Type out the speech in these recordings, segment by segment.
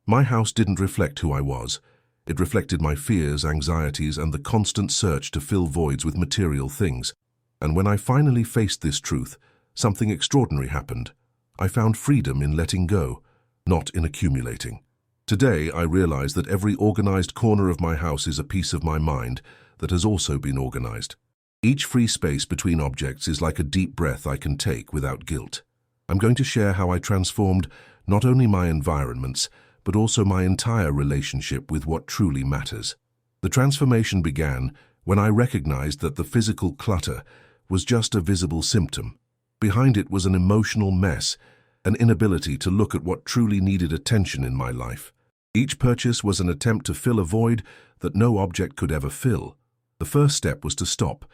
My house didn't reflect who I was. It reflected my fears, anxieties, and the constant search to fill voids with material things. And when I finally faced this truth, something extraordinary happened. I found freedom in letting go, not in accumulating. Today, I realize that every organized corner of my house is a piece of my mind that has also been organized. Each free space between objects is like a deep breath I can take without guilt. I'm going to share how I transformed not only my environments, but also my entire relationship with what truly matters. The transformation began when I recognized that the physical clutter was just a visible symptom. Behind it was an emotional mess, an inability to look at what truly needed attention in my life. Each purchase was an attempt to fill a void that no object could ever fill. The first step was to stop,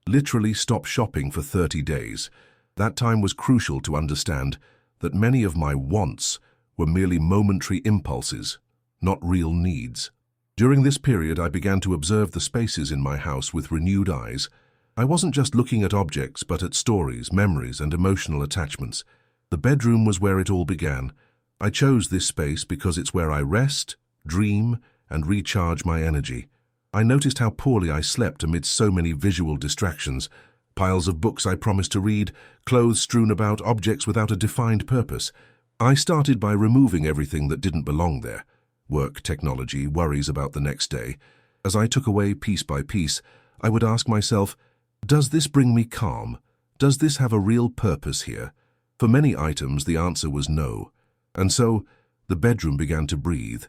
literally stop shopping for 30 days. That time was crucial to understand that many of my wants were merely momentary impulses, not real needs. During this period, I began to observe the spaces in my house with renewed eyes. I wasn't just looking at objects, but at stories, memories, and emotional attachments. The bedroom was where it all began. I chose this space because it's where I rest, dream, and recharge my energy. I noticed how poorly I slept amidst so many visual distractions. Piles of books I promised to read, clothes strewn about, objects without a defined purpose. I started by removing everything that didn't belong there. Work, technology, worries about the next day. As I took away piece by piece, I would ask myself, does this bring me calm? Does this have a real purpose here? For many items, the answer was no. And so, the bedroom began to breathe.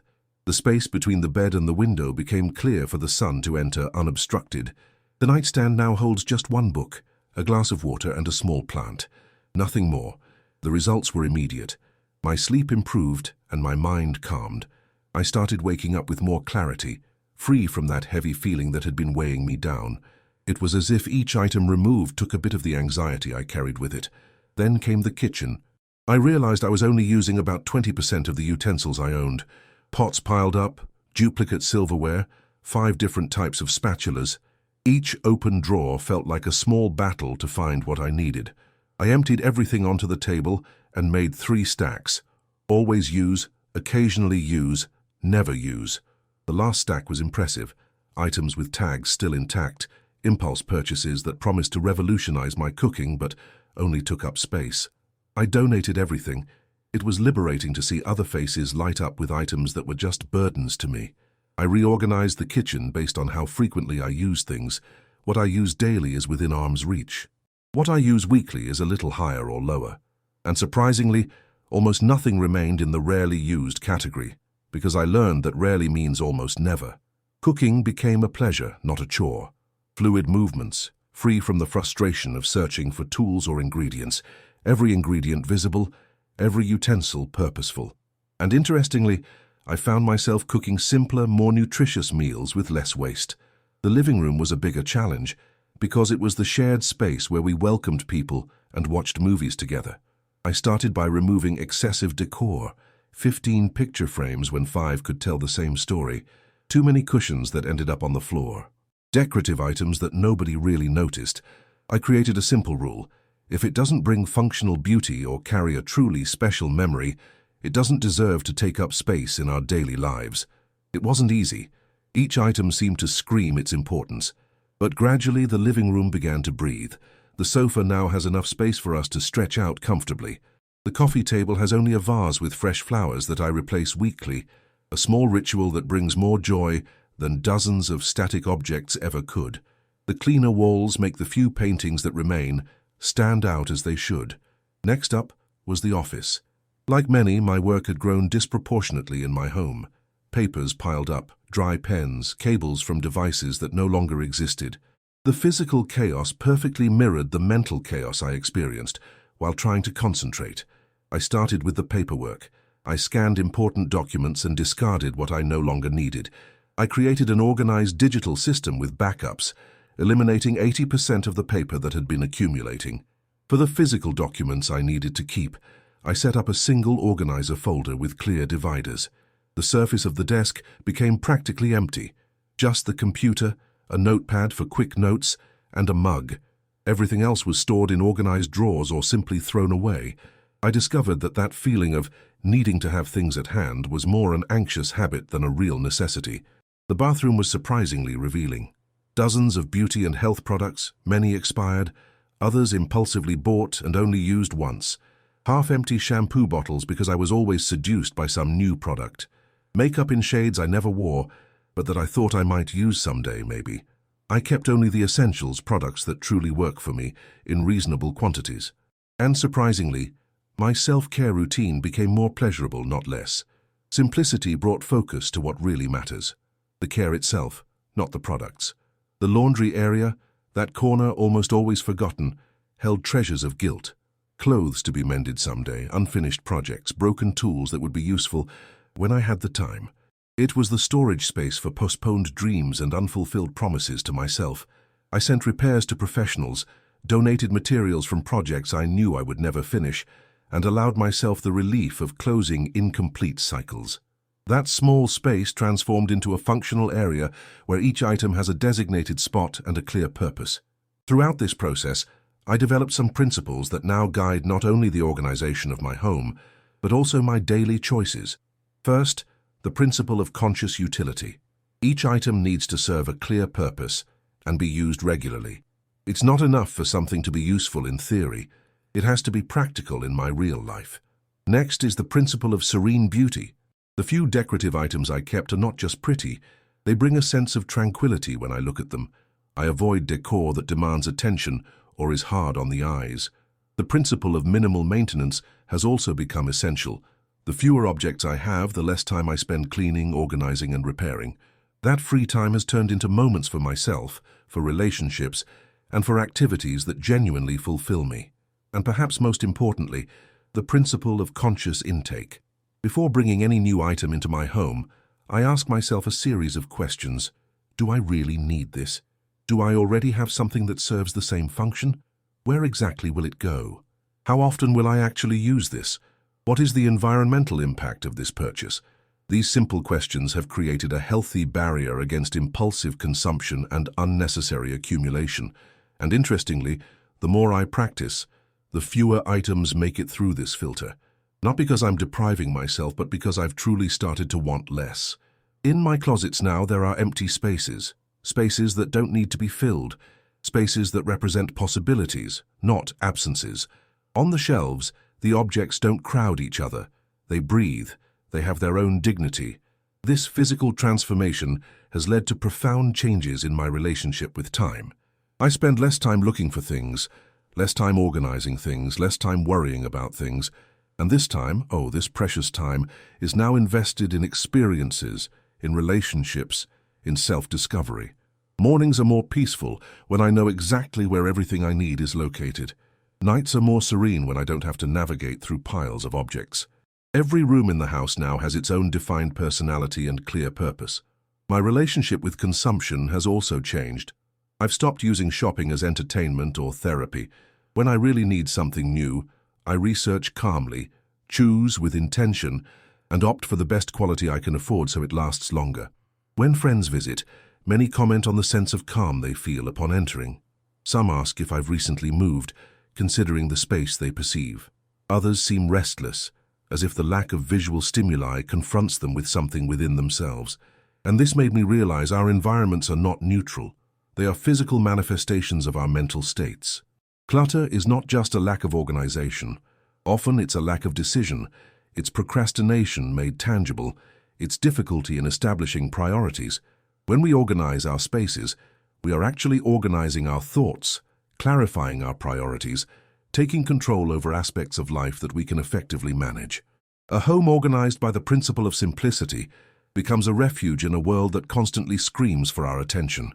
The space between the bed and the window became clear for the sun to enter unobstructed. The nightstand now holds just one book, a glass of water, and a small plant. Nothing more. The results were immediate. My sleep improved and my mind calmed. I started waking up with more clarity, free from that heavy feeling that had been weighing me down. It was as if each item removed took a bit of the anxiety I carried with it. Then came the kitchen. I realized I was only using about 20% of the utensils I owned. Pots piled up, duplicate silverware, 5 different types of spatulas. Each open drawer felt like a small battle to find what I needed. I emptied everything onto the table and made 3 stacks. Always use, occasionally use, never use. The last stack was impressive. Items with tags still intact, impulse purchases that promised to revolutionize my cooking but only took up space. I donated everything. It was liberating to see other faces light up with items that were just burdens to me. I reorganized the kitchen based on how frequently I use things. What I use daily is within arm's reach. What I use weekly is a little higher or lower. And surprisingly, almost nothing remained in the rarely used category, because I learned that rarely means almost never. Cooking became a pleasure, not a chore. Fluid movements, free from the frustration of searching for tools or ingredients, every ingredient visible, every utensil purposeful. And interestingly, I found myself cooking simpler, more nutritious meals with less waste. The living room was a bigger challenge, because it was the shared space where we welcomed people and watched movies together. I started by removing excessive decor, 15 picture frames when 5 could tell the same story, too many cushions that ended up on the floor, decorative items that nobody really noticed. I created a simple rule: if it doesn't bring functional beauty or carry a truly special memory, it doesn't deserve to take up space in our daily lives. It wasn't easy. Each item seemed to scream its importance. But gradually the living room began to breathe. The sofa now has enough space for us to stretch out comfortably. The coffee table has only a vase with fresh flowers that I replace weekly, a small ritual that brings more joy than dozens of static objects ever could. The cleaner walls make the few paintings that remain stand out as they should. Next up was the office. Like many, my work had grown disproportionately in my home. Papers piled up, dry pens, cables from devices that no longer existed. The physical chaos perfectly mirrored the mental chaos I experienced while trying to concentrate. I started with the paperwork. I scanned important documents and discarded what I no longer needed. I created an organized digital system with backups, eliminating 80% of the paper that had been accumulating. For the physical documents I needed to keep, I set up a single organizer folder with clear dividers. The surface of the desk became practically empty. Just the computer, a notepad for quick notes, and a mug. Everything else was stored in organized drawers or simply thrown away. I discovered that feeling of needing to have things at hand was more an anxious habit than a real necessity. The bathroom was surprisingly revealing. Dozens of beauty and health products, many expired, others impulsively bought and only used once. Half-empty shampoo bottles because I was always seduced by some new product. Makeup in shades I never wore, but that I thought I might use someday, maybe. I kept only the essentials, products that truly work for me, in reasonable quantities. And surprisingly, my self-care routine became more pleasurable, not less. Simplicity brought focus to what really matters. The care itself, not the products. The laundry area, that corner almost always forgotten, held treasures of guilt. Clothes to be mended someday, unfinished projects, broken tools that would be useful when I had the time. It was the storage space for postponed dreams and unfulfilled promises to myself. I sent repairs to professionals, donated materials from projects I knew I would never finish, and allowed myself the relief of closing incomplete cycles. That small space transformed into a functional area where each item has a designated spot and a clear purpose. Throughout this process, I developed some principles that now guide not only the organization of my home, but also my daily choices. First, the principle of conscious utility. Each item needs to serve a clear purpose and be used regularly. It's not enough for something to be useful in theory. It has to be practical in my real life. Next is the principle of serene beauty. The few decorative items I kept are not just pretty, they bring a sense of tranquility when I look at them. I avoid decor that demands attention or is hard on the eyes. The principle of minimal maintenance has also become essential. The fewer objects I have, the less time I spend cleaning, organizing, and repairing. That free time has turned into moments for myself, for relationships, and for activities that genuinely fulfill me. And perhaps most importantly, the principle of conscious intake. Before bringing any new item into my home, I ask myself a series of questions. Do I really need this? Do I already have something that serves the same function? Where exactly will it go? How often will I actually use this? What is the environmental impact of this purchase? These simple questions have created a healthy barrier against impulsive consumption and unnecessary accumulation. And interestingly, the more I practice, the fewer items make it through this filter. Not because I'm depriving myself, but because I've truly started to want less. In my closets now, there are empty spaces. Spaces that don't need to be filled. Spaces that represent possibilities, not absences. On the shelves, the objects don't crowd each other. They breathe. They have their own dignity. This physical transformation has led to profound changes in my relationship with time. I spend less time looking for things, less time organizing things, less time worrying about things. And this time, this precious time, is now invested in experiences, in relationships, in self-discovery. Mornings are more peaceful when I know exactly where everything I need is located. Nights are more serene when I don't have to navigate through piles of objects. Every room in the house now has its own defined personality and clear purpose. My relationship with consumption has also changed. I've stopped using shopping as entertainment or therapy. When I really need something new, I research calmly, choose with intention, and opt for the best quality I can afford so it lasts longer. When friends visit, many comment on the sense of calm they feel upon entering. Some ask if I've recently moved, considering the space they perceive. Others seem restless, as if the lack of visual stimuli confronts them with something within themselves. And this made me realize our environments are not neutral. They are physical manifestations of our mental states. Clutter is not just a lack of organization. Often it's a lack of decision. It's procrastination made tangible. It's difficulty in establishing priorities. When we organize our spaces, we are actually organizing our thoughts, clarifying our priorities, taking control over aspects of life that we can effectively manage. A home organized by the principle of simplicity becomes a refuge in a world that constantly screams for our attention.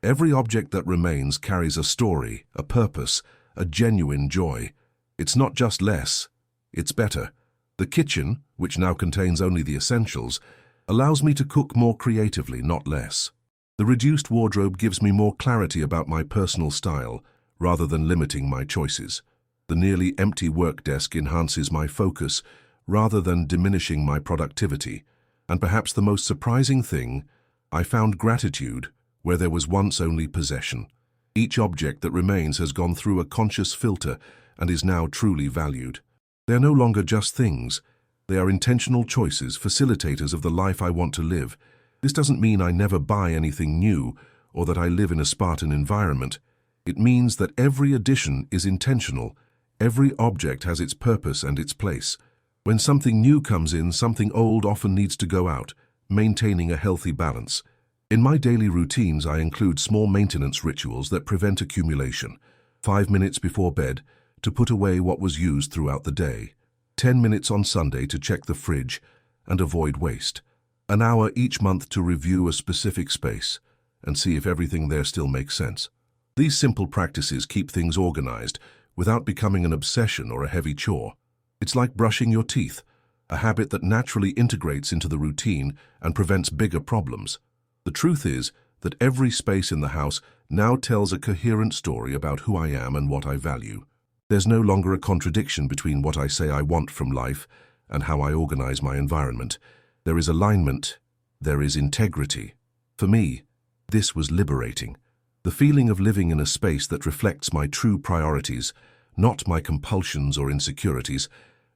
Every object that remains carries a story, a purpose, a genuine joy. It's not just less, it's better. The kitchen, which now contains only the essentials, allows me to cook more creatively, not less. The reduced wardrobe gives me more clarity about my personal style, rather than limiting my choices. The nearly empty work desk enhances my focus, rather than diminishing my productivity. And perhaps the most surprising thing, I found gratitude where there was once only possession. Each object that remains has gone through a conscious filter and is now truly valued. They're no longer just things. They are intentional choices, facilitators of the life I want to live. This doesn't mean I never buy anything new or that I live in a Spartan environment. It means that every addition is intentional. Every object has its purpose and its place. When something new comes in, something old often needs to go out, maintaining a healthy balance. In my daily routines, I include small maintenance rituals that prevent accumulation. 5 minutes before bed to put away what was used throughout the day. 10 minutes on Sunday to check the fridge and avoid waste. An hour each month to review a specific space and see if everything there still makes sense. These simple practices keep things organized without becoming an obsession or a heavy chore. It's like brushing your teeth, a habit that naturally integrates into the routine and prevents bigger problems. The truth is that every space in the house now tells a coherent story about who I am and what I value. There's no longer a contradiction between what I say I want from life and how I organize my environment. There is alignment, there is integrity. For me, this was liberating. The feeling of living in a space that reflects my true priorities, not my compulsions or insecurities,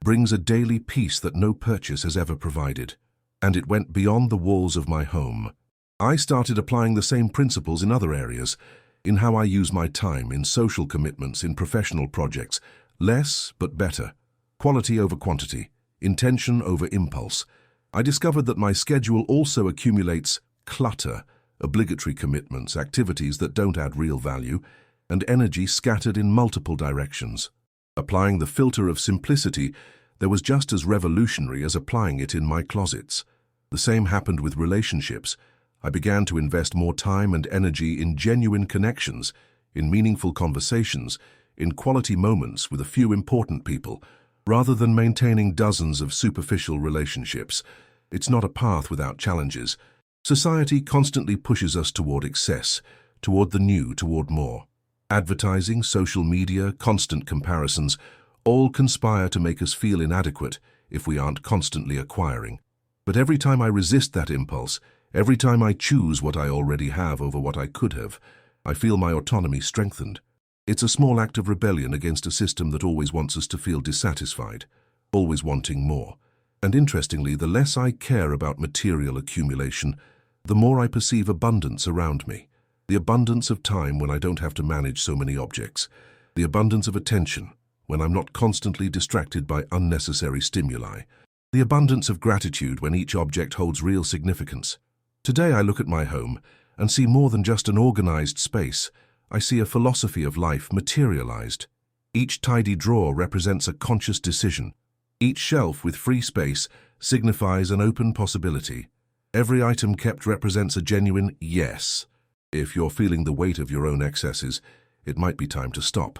brings a daily peace that no purchase has ever provided. And it went beyond the walls of my home. I started applying the same principles in other areas, in how I use my time, in social commitments, in professional projects. Less, but better. Quality over quantity. Intention over impulse. I discovered that my schedule also accumulates clutter, obligatory commitments, activities that don't add real value, and energy scattered in multiple directions. Applying the filter of simplicity, there was just as revolutionary as applying it in my closets. The same happened with relationships. I began to invest more time and energy in genuine connections, in meaningful conversations, in quality moments with a few important people, rather than maintaining dozens of superficial relationships. It's not a path without challenges. Society constantly pushes us toward excess, toward the new, toward more. Advertising, social media, constant comparisons, all conspire to make us feel inadequate if we aren't constantly acquiring. But every time I resist that impulse, every time I choose what I already have over what I could have, I feel my autonomy strengthened. It's a small act of rebellion against a system that always wants us to feel dissatisfied, always wanting more. And interestingly, the less I care about material accumulation, the more I perceive abundance around me. The abundance of time when I don't have to manage so many objects. The abundance of attention when I'm not constantly distracted by unnecessary stimuli. The abundance of gratitude when each object holds real significance. Today I look at my home and see more than just an organized space. I see a philosophy of life materialized. Each tidy drawer represents a conscious decision. Each shelf with free space signifies an open possibility. Every item kept represents a genuine yes. If you're feeling the weight of your own excesses, it might be time to stop.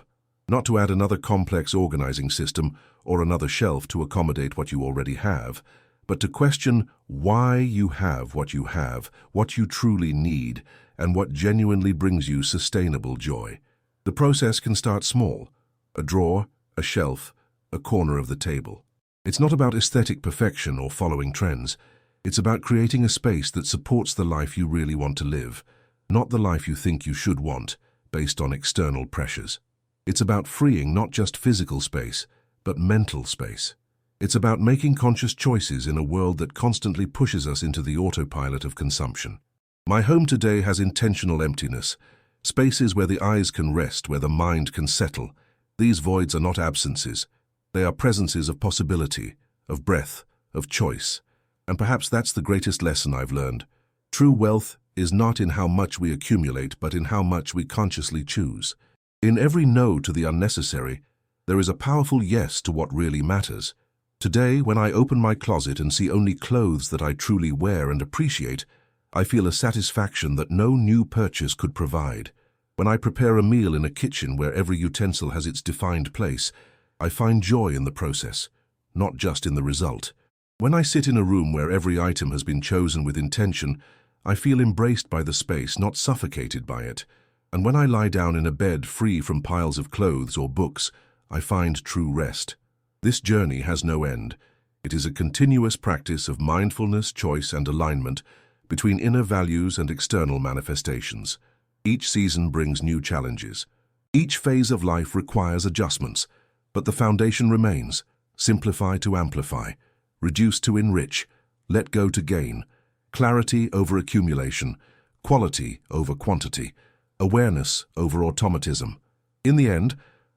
Not to add another complex organizing system or another shelf to accommodate what you already have, but to question why you have, what you truly need, and what genuinely brings you sustainable joy. The process can start small. A drawer, a shelf, a corner of the table. It's not about aesthetic perfection or following trends. It's about creating a space that supports the life you really want to live, not the life you think you should want, based on external pressures. It's about freeing not just physical space, but mental space. It's about making conscious choices in a world that constantly pushes us into the autopilot of consumption. My home today has intentional emptiness, spaces where the eyes can rest, where the mind can settle. These voids are not absences. They are presences of possibility, of breath, of choice. And perhaps that's the greatest lesson I've learned. True wealth is not in how much we accumulate, but in how much we consciously choose. In every no to the unnecessary, there is a powerful yes to what really matters. Today, when I open my closet and see only clothes that I truly wear and appreciate, I feel a satisfaction that no new purchase could provide. When I prepare a meal in a kitchen where every utensil has its defined place, I find joy in the process, not just in the result. When I sit in a room where every item has been chosen with intention, I feel embraced by the space, not suffocated by it. And when I lie down in a bed free from piles of clothes or books, I find true rest. This journey has no end. It is a continuous practice of mindfulness, choice, and alignment between inner values and external manifestations. Each season brings new challenges. Each phase of life requires adjustments, but the foundation remains: simplify to amplify. reduce to enrich, let go to gain, clarity over accumulation, quality over quantity, awareness over automatism. In the end,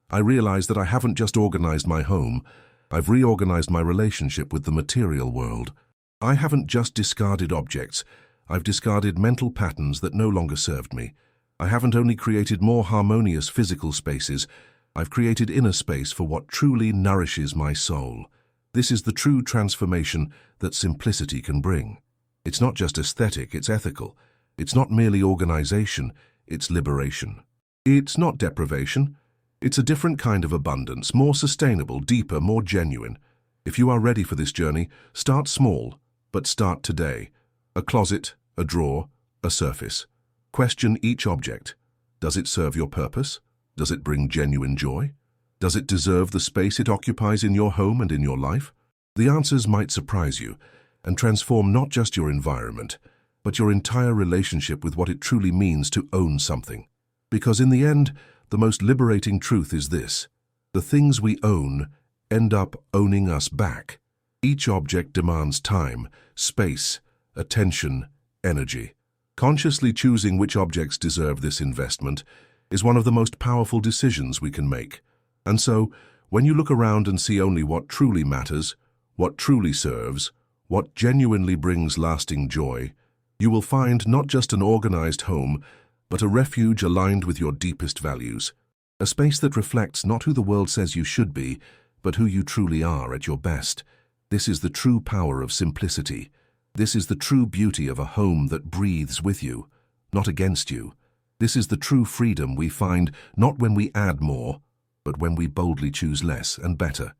I realized that I haven't just organized my home, I've reorganized my relationship with the material world. I haven't just discarded objects, I've discarded mental patterns that no longer served me. I haven't only created more harmonious physical spaces, I've created inner space for what truly nourishes my soul. This is the true transformation that simplicity can bring. It's not just aesthetic, it's ethical. It's not merely organization, it's liberation. It's not deprivation. It's a different kind of abundance, more sustainable, deeper, more genuine. If you are ready for this journey, start small, but start today. A closet, a drawer, a surface. Question each object. Does it serve your purpose? Does it bring genuine joy? Does it deserve the space it occupies in your home and in your life? The answers might surprise you and transform not just your environment, but your entire relationship with what it truly means to own something. Because in the end, the most liberating truth is this: the things we own end up owning us back. Each object demands time, space, attention, energy. Consciously choosing which objects deserve this investment is one of the most powerful decisions we can make. And so, when you look around and see only what truly matters, what truly serves, what genuinely brings lasting joy, you will find not just an organized home, but a refuge aligned with your deepest values. A space that reflects not who the world says you should be, but who you truly are at your best. This is the true power of simplicity. This is the true beauty of a home that breathes with you, not against you. This is the true freedom we find not when we add more, but when we boldly choose less and better.